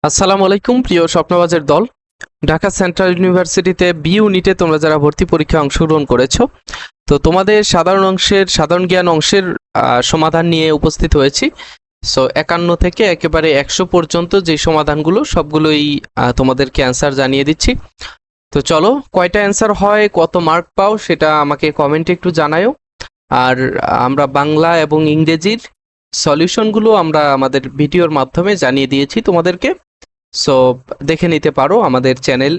আসসালামু আলাইকুম প্রিয় স্বপ্নবাজের দল। ঢাকা সেন্ট্রাল ইউনিভার্সিটিতে বি ইউনিটে তোমরা যারা ভর্তি পরীক্ষায় অংশগ্রহণ করেছো, তো তোমাদের সাধারণ জ্ঞান অংশের সমাধান নিয়ে উপস্থিত হয়েছি। সো 51 থেকে একেবারে 100 পর্যন্ত যে সমাধানগুলো সবগুলোই তোমাদেরকে অ্যান্সার জানিয়ে দিচ্ছি। তো চলো, কয়টা অ্যান্সার হয়, কত মার্ক পাও সেটা আমাকে কমেন্টে একটু জানাও। আর আমরা বাংলা এবং ইংরেজির সলিউশনগুলো আমরা আমাদের ভিডিওর মাধ্যমে জানিয়ে দিয়েছি তোমাদেরকে। সো দেখে নিতে পারো আমাদের চ্যানেল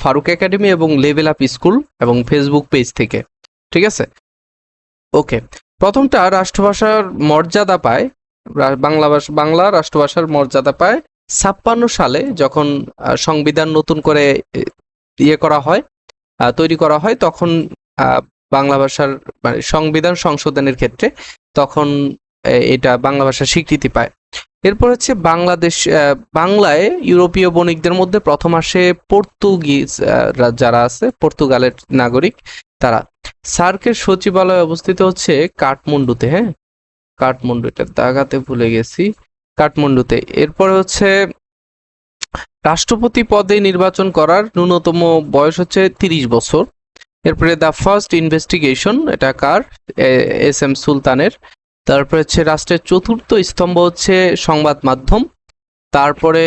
ফারুক একাডেমি এবং লেভেল আপ স্কুল এবং ফেসবুক পেজ থেকে। ঠিক আছে, ওকে। প্রথমটা রাষ্ট্রভাষার মর্যাদা পায়, বাংলা রাষ্ট্রভাষার মর্যাদা পায় 56 সালে, যখন সংবিধান নতুন করে করা হয়, তৈরি করা হয়, তখন বাংলা ভাষার মানে সংবিধান সংশোধনের ক্ষেত্রে তখন এটা বাংলা ভাষা স্বীকৃতি পায়। এরপর হচ্ছে বাংলায় ইউরোপীয় বণিকদের মধ্যে প্রথম আসে পর্তুগিজ, যারা আছে পর্তুগালের নাগরিক তারা। সার্কের সচিবালয় অবস্থিত হচ্ছে কাঠমান্ডুতে। হ্যাঁ, কাঠমান্ডু, এটা দাগাতে ভুলে গেছি, কাঠমান্ডুতে। এরপর হচ্ছে রাষ্ট্রপতি পদে নির্বাচন করার ন্যূনতম বয়স হচ্ছে 30 বছর। এরপরে দ্য ফার্স্ট ইনভেস্টিগেশন, এটা কার? এস এম সুলতানের। তারপরে হচ্ছে রাষ্ট্রের চতুর্থ স্তম্ভ হচ্ছে সংবাদ মাধ্যম। তারপরে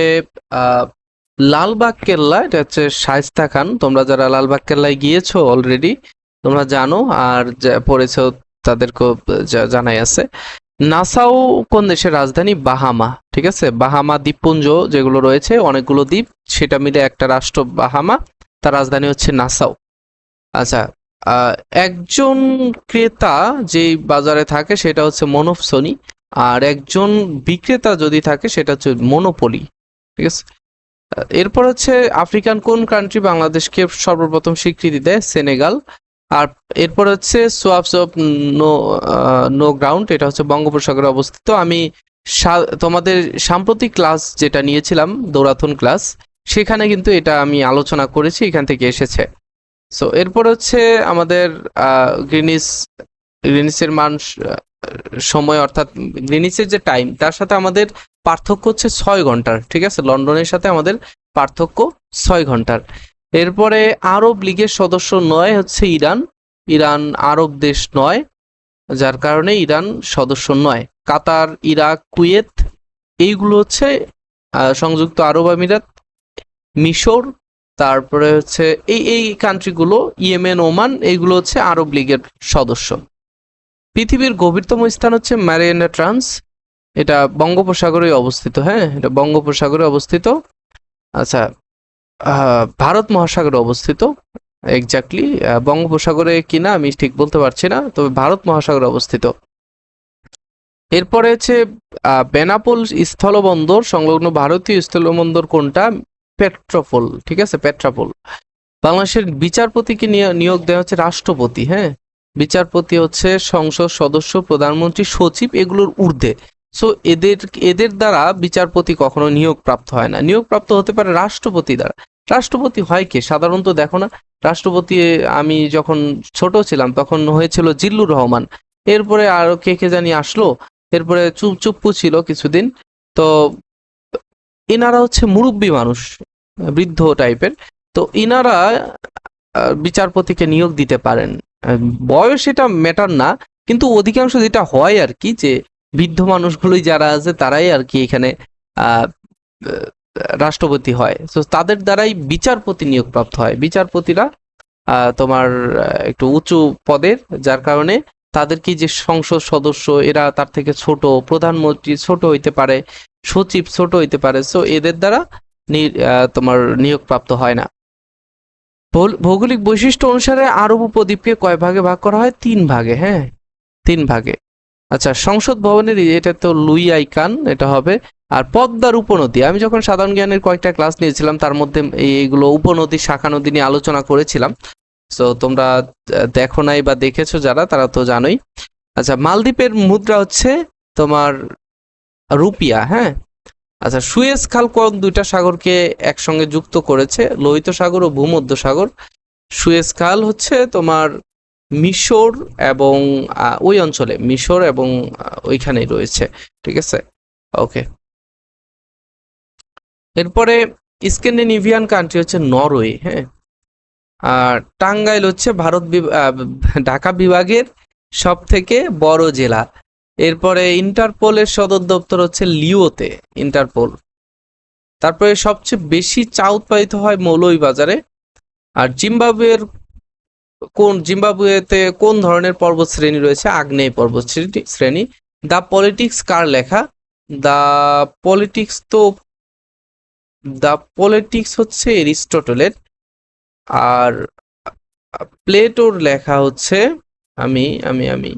লালবাগ কেল্লা, এটা হচ্ছে শায়েস্তা খান। তোমরা যারা লালবাগ কেল্লায় গিয়েছো অলরেডি তোমরা জানো, আর পড়েছো তাদেরকে জানাই আছে। নাসাউ কোন দেশের রাজধানী? বাহামা। ঠিক আছে, বাহামা দ্বীপপুঞ্জ যেগুলো রয়েছে, অনেকগুলো দ্বীপ, সেটা মিলে একটা রাষ্ট্র বাহামা, তার রাজধানী হচ্ছে নাসাউ। আচ্ছা, একজন ক্রেতা যেই বাজারে থাকে সেটা হচ্ছে মনোপসনি, আর একজন বিক্রেতা যদি থাকে সেটা হচ্ছে মনোপলি। ঠিক আছে, এরপর হচ্ছে আফ্রিকান কোন কান্ট্রি বাংলাদেশকে সর্বপ্রথম স্বীকৃতি দেয়? সেনেগাল। আর এরপর হচ্ছে সোয়াপস অফ নো গ্রাউন্ড, এটা হচ্ছে বঙ্গোপসাগরে অবস্থিত। আমি তোমাদের সাম্প্রতিক ক্লাস যেটা নিয়েছিলাম, দৌড়াথন ক্লাস, সেখানে কিন্তু এটা আমি আলোচনা করেছি, এখান থেকে এসেছে। সো এরপর হচ্ছে আমাদের গ্রিনিসের মান সময়, অর্থাৎ গ্রিনিসের যে টাইম, তার সাথে আমাদের পার্থক্য হচ্ছে 6 ঘন্টার। ঠিক আছে, লন্ডনের সাথে আমাদের পার্থক্য 6 ঘন্টার। এরপরে আরব লীগের সদস্য নয় হচ্ছে ইরান। ইরান আরব দেশ নয়, যার কারণে ইরান সদস্য নয়। কাতার, ইরাক, কুয়েত এইগুলো হচ্ছে সংযুক্ত আরব আমিরাত, মিশর, তারপরে হচ্ছে এই কান্ট্রিগুলো, ইয়েমেন, ওমান, এইগুলো হচ্ছে আরব লীগের সদস্য। পৃথিবীর গভীরতম স্থান হচ্ছে ম্যারিয়ানা ট্রান্স, এটা বঙ্গোপসাগরে অবস্থিত। হ্যাঁ, এটা বঙ্গোপসাগরে অবস্থিত। আচ্ছা, ভারত মহাসাগরে অবস্থিত। এক্স্যাক্টলি বঙ্গোপসাগরে কিনা আমি ঠিক বলতে পারছি না, তবে ভারত মহাসাগরে অবস্থিত। এরপরে হচ্ছে বেনাপোল স্থলবন্দর সংলগ্ন ভারতীয় স্থলবন্দর কোনটা? পেট্রাপোল। ঠিক আছে, পেট্রাপোল। বাংলাদেশের বিচারপতিকে নিয়োগ দেওয়া হচ্ছে রাষ্ট্রপতি। হ্যাঁ, বিচারপতি হচ্ছে সংসদ সদস্য, প্রধানমন্ত্রী, সচিব, এগুলোর ঊর্ধ্বে। সো এদের দ্বারা বিচারপতি কখনো নিয়োগ প্রাপ্ত হয় না, নিয়োগ প্রাপ্ত হতে পারে রাষ্ট্রপতি দ্বারা। রাষ্ট্রপতি হয় কে সাধারণত? দেখো না, রাষ্ট্রপতি আমি যখন ছোট ছিলাম তখন হয়েছিল জিল্লুর রহমান, এরপরে আরো কে কে জানি আসলো, এরপরে চুপ্পু ছিল কিছুদিন। তো এনারা হচ্ছে মুরব্বী মানুষ, বৃদ্ধ টাইপের। তো ইনারা বিচারপতিকে নিয়োগ দিতে পারেন। বয়স এটা ম্যাটার না, কিন্তু অধিকাংশ যেটা হয় আর কি, যে বৃদ্ধ মানুষগুলোই যারা আছে তারাই আর কি এখানে রাষ্ট্রপতি হয়। তো তাদের দ্বারাই বিচারপতি নিয়োগ প্রাপ্ত হয়। বিচারপতিরা তোমার একটু উঁচু পদের, যার কারণে তাদের কি যে সংসদ সদস্য এরা তার থেকে ছোট, প্রধানমন্ত্রী ছোট হইতে পারে, সচিব ছোট হইতে পারে। সো এদের দ্বারা তোমার নিয়োগ প্রাপ্ত হয় না। ভৌগোলিক বৈশিষ্ট্য অনুসারে আরব উপদ্বীপকে কয় ভাগে ভাগ করা হয়? 3 ভাগে। হ্যাঁ, 3 ভাগে। আচ্ছা, সংসদ ভবনের এটা তো লুই আইকান, এটা হবে। আর পদ্মার উপনদী, আমি যখন সাধারণ জ্ঞানের কয়েকটা ক্লাস নিয়েছিলাম তার মধ্যে এইগুলো উপনদী, শাখা নদী নিয়ে আলোচনা করেছিলাম। সো তোমরা দেখো নাই বা দেখেছো যারা, তারা তো জানোই। আচ্ছা, মালদ্বীপের মুদ্রা হচ্ছে তোমার রুপিয়া। হ্যাঁ, আচ্ছা, সুয়েজ খাল কোন 2টা সাগরকে একসঙ্গে যুক্ত করেছে? লোহিত সাগর ও ভূমধ্য সাগর। সুয়েজ খাল হচ্ছে তোমার মিশর এবং ওই অঞ্চলে, মিশর এবং ওইখানেই রয়েছে। ঠিক আছে, ওকে। এরপরে স্ক্যান্ডিনেভিয়ান কান্ট্রি হচ্ছে নরওয়ে, হ্যাঁ। আর টাঙ্গাইল হচ্ছে ঢাকা বিভাগের সব থেকে বড় জেলা। এরপরে ইন্টারপোলের সদর দপ্তর হচ্ছে লিওতে, ইন্টারপোল। তারপরে সবচেয়ে বেশি চা উৎপাদিত হয় মৌলভীবাজারে। আর জিম্বাবুয়েতে কোন ধরনের পর্বত শ্রেণী রয়েছে? আগ্নেয় পর্বত শ্রেণী। দ্য পলিটিক্স কার লেখা? দ্য পলিটিক্স তো দ্য পলিটিক্স হচ্ছে এরিস্টটলের। আর প্লেটোর লেখা হচ্ছে, আমি আমি আমি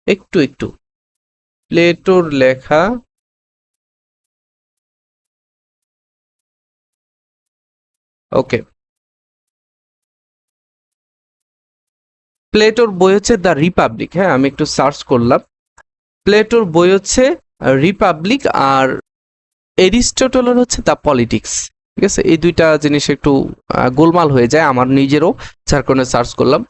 একটু প্লেটোর লেখা ওকে, প্লেটোর বই হচ্ছে দ্য রিপাবলিক। হ্যাঁ, আমি একটু সার্চ করলাম। প্লেটোর বই হচ্ছে রিপাবলিক, আর এরিস্টটলের হচ্ছে দ্য পলিটিক্স। ঠিক আছে, এই দুইটা জিনিস একটু গোলমাল হয়ে যায় আমার নিজেরও, যার কারণে সার্চ করলাম।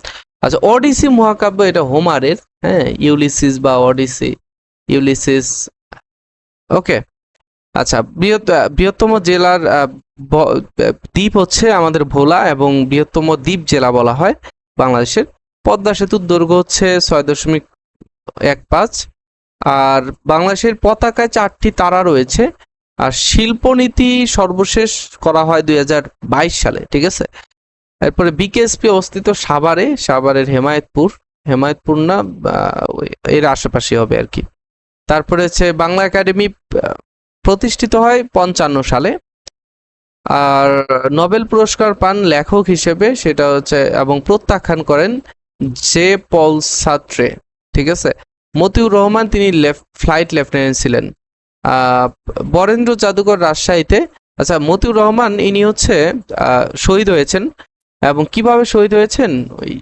আচ্ছা, ওডিসি মহাকাব্য এটা হোমারের, হ্যাঁ, ইউলিসিস বা ওডিসি, ইউলিসিস। ওকে। আচ্ছা, বৃহত্তম জেলার দ্বীপ হচ্ছে আমাদের ভোলা, এবং বৃহত্তম দ্বীপ জেলা বলা হয় বাংলাদেশের। পদ্মা সেতুর দৈর্ঘ্য হচ্ছে 6.15। আর বাংলাদেশের পতাকায় 4টি তারা রয়েছে। আর শিল্পনীতি সর্বশেষ করা হয় 2022 সালে, ঠিক আছে। এরপরে বিকেএসপি অবস্থিত সাভারের হেমায়েতপুর না, এর আশেপাশে হবে আর কি। তারপরে হচ্ছে বাংলা একাডেমি প্রতিষ্ঠিত হয় 55 সালে। আর নোবেল পুরস্কার পান লেখক হিসেবে, সেটা হচ্ছে, এবং প্রত্যাখ্যান করেন জে পল সার্ত্রে, ঠিক আছে। মতিউর রহমান, তিনি ফ্লাইট লেফটেন্যান্ট ছিলেন। বরেন্দ্র জাদুঘর রাজশাহীতে। আচ্ছা, মতিউর রহমান ইনি হচ্ছে শহীদ হয়েছেন, এবং কিভাবে শহীদ হয়েছেন? ওই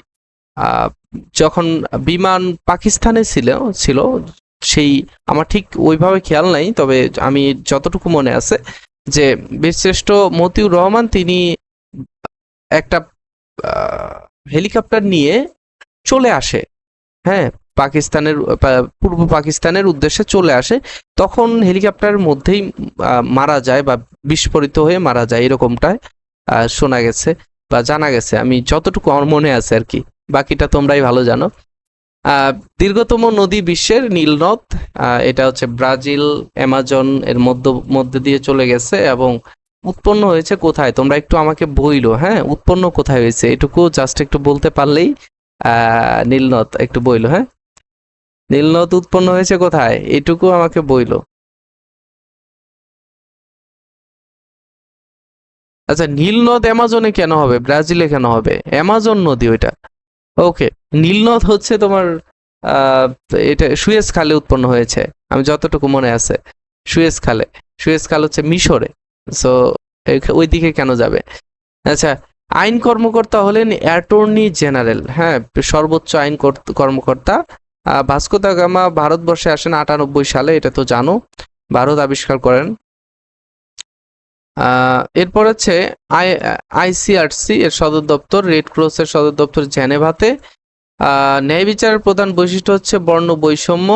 যখন বিমান পাকিস্তানে ছিল সেই, আমার ঠিক ওইভাবে খেয়াল নাই, তবে আমি যতটুকু মনে আছে যে বীরশ্রেষ্ঠ মতিউর রহমান তিনি একটা হেলিকপ্টার নিয়ে চলে আসে, হ্যাঁ, পূর্ব পাকিস্তানের উদ্দেশ্যে চলে আসে। তখন হেলিকপ্টারের মধ্যেই মারা যায়, বা বিস্ফোরিত হয়ে মারা যায়, এরকমটাই শোনা গেছে বা জানা গেছে, আমি যতটুকু আমার মনে আছে আর কি। বাকিটা তোমরাই ভালো জানো। দীর্ঘতম নদী বিশ্বের নীলনদ, এটা হচ্ছে ব্রাজিল অ্যামাজন এর মধ্যে দিয়ে চলে গেছে, এবং উৎপন্ন হয়েছে কোথায়? তোমরা একটু আমাকে বইলো, হ্যাঁ, উৎপন্ন কোথায় হয়েছে এটুকু জাস্ট একটু বলতে পারলেই। নীলনদ একটু বইলো, হ্যাঁ, নীলনদ উৎপন্ন হয়েছে কোথায় এটুকু আমাকে বইলো। আচ্ছা, নীলনদ অ্যামাজনে কেন হবে, ব্রাজিলে কেন হবে? অ্যামাজন নদী ওইটা। ওকে, নীলনদ হচ্ছে তোমার এটা সুয়েজ খালে উৎপন্ন হয়েছে, আমি যতটুকু মনে আছে। সুয়েজ খাল হচ্ছে মিশরে। সো ওই দিকে কেন যাবে? আচ্ছা, আইন কর্মকর্তা হলেন অ্যাটর্নি জেনারেল, হ্যাঁ, সর্বোচ্চ আইন কর্মকর্তা। ভাস্কো দা গামা ভারতবর্ষে আসেন 98 সালে, এটা তো জানো, ভারত আবিষ্কার করেন। এরপর হচ্ছে আইসিআরসি এর সদর দপ্তর, রেড ক্রসের সদর দপ্তর জেনেভাতে। ন্যায় বিচারের প্রধান বৈশিষ্ট্য হচ্ছে বর্ণ বৈষম্য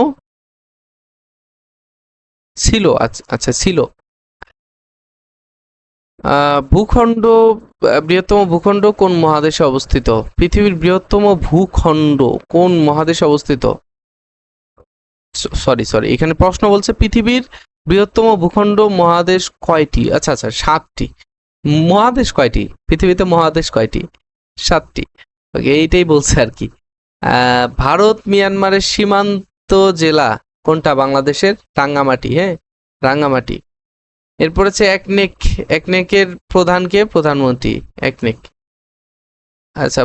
ছিল। আচ্ছা ছিল। ভূখণ্ড, বৃহত্তম ভূখণ্ড কোন মহাদেশে অবস্থিত? পৃথিবীর বৃহত্তম ভূখণ্ড কোন মহাদেশে অবস্থিত? সরি, এখানে প্রশ্ন বলছে পৃথিবীর বৃহত্তম ভূখণ্ড মহাদেশ কয়টি? আচ্ছা, 7টি। মহাদেশ কয়টি? পৃথিবীতে মহাদেশ কয়টি? 7টি। ওকে, এইটাই বলছে আর কি। ভারত মিয়ানমারের সীমান্ত জেলা কোনটা বাংলাদেশের? রাঙ্গামাটি, হ্যাঁ, রাঙ্গামাটি। এরপর হচ্ছে একনেকের প্রধানকে? প্রধানমন্ত্রী একনেক। আচ্ছা,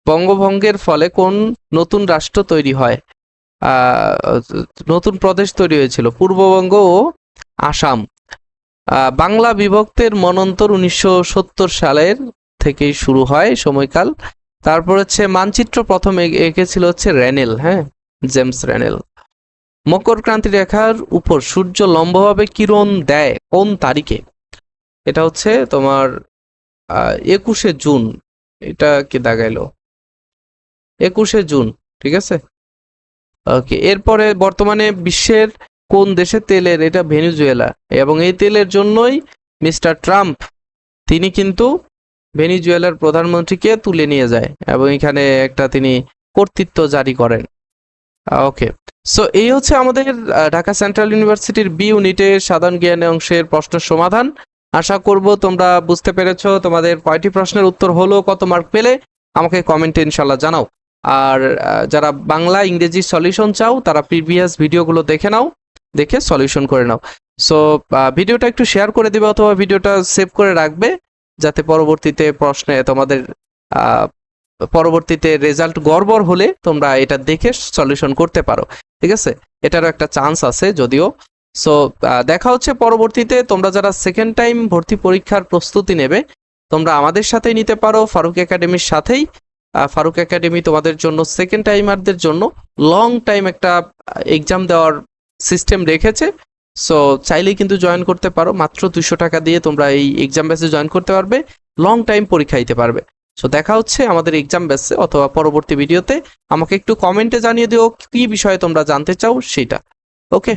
বঙ্গভঙ্গের ফলে কোন নতুন রাষ্ট্র তৈরি হয়? নতুন প্রদেশ তৈরি হয়েছিল, পূর্ববঙ্গ ও আসাম। বাংলা বিভক্তের মনন্তর 1970 সালের থেকেই শুরু হয় সময়কাল। তারপর হচ্ছে মানচিত্র প্রথম এঁকেছিল হচ্ছে রেনেল, হ্যাঁ, জেমস রেনেল। মকর ক্রান্তি রেখার উপর সূর্য লম্বভাবে কিরণ দেয় কোন তারিখে? এটা হচ্ছে তোমার 21শে জুন। এটা কি দাগাইলো? 21শে জুন, ঠিক আছে। ওকে, এরপরে বর্তমানে বিশ্বের কোন দেশের তেলের? এটা ভেনিজুয়েলা। এবং এই তেলের জন্যই মিস্টার ট্রাম্প তিনি কিন্তু ভেনিজুয়েলার প্রধানমন্ত্রীকে তুলে নিয়ে যায় এবং এখানে একটা তিনি কর্তৃত্ব জারি করেন। ওকে, সো এই হচ্ছে আমাদের ঢাকা সেন্ট্রাল ইউনিভার্সিটির বি ইউনিটের সাধারণ জ্ঞান অংশের প্রশ্নের সমাধান। আশা করব তোমরা বুঝতে পেরেছো। তোমাদের কয়টি প্রশ্নের উত্তর হলো, কত মার্ক পেলে আমাকে কমেন্টে ইনশাল্লাহ জানাও। আর যারা বাংলা ইংরেজি সলিউশন চাও তারা প্রিভিয়াস ভিডিওগুলো দেখে নাও, দেখে সলিউশন করে নাও। সো ভিডিওটা একটু শেয়ার করে দিবে অথবা ভিডিওটা সেভ করে রাখবে, যাতে পরবর্তীতে প্রশ্নে তোমাদের পরবর্তীতে রেজাল্ট গড়বড় হলে তোমরা এটা দেখে সলিউশন করতে পারো। ঠিক আছে, এটারও একটা চান্স আছে যদিও। সো দেখা হচ্ছে পরবর্তীতে। তোমরা যারা সেকেন্ড টাইম ভর্তি পরীক্ষার প্রস্তুতি নেবে তোমরা আমাদের সাথেই নিতে পারো, ফারুক একাডেমির সাথেই। ফারুক একাডেমি তোমাদের জন্য সেকেন্ড টাইমারদের জন্য লং টাইম একটা এক্সাম দেওয়ার সিস্টেম রেখেছে। সো চাইলেই কিন্তু জয়েন করতে পারো, মাত্র 200 টাকা দিয়ে তোমরা এই এক্সাম ব্যাচে জয়েন করতে পারবে, লং টাইম পরীক্ষা দিতে পারবে। সো দেখা হচ্ছে আমাদের এক্সাম ব্যাচে অথবা পরবর্তী ভিডিওতে। আমাকে একটু কমেন্টে জানিয়ে দিও কি বিষয়ে তোমরা জানতে চাও সেটা। ওকে।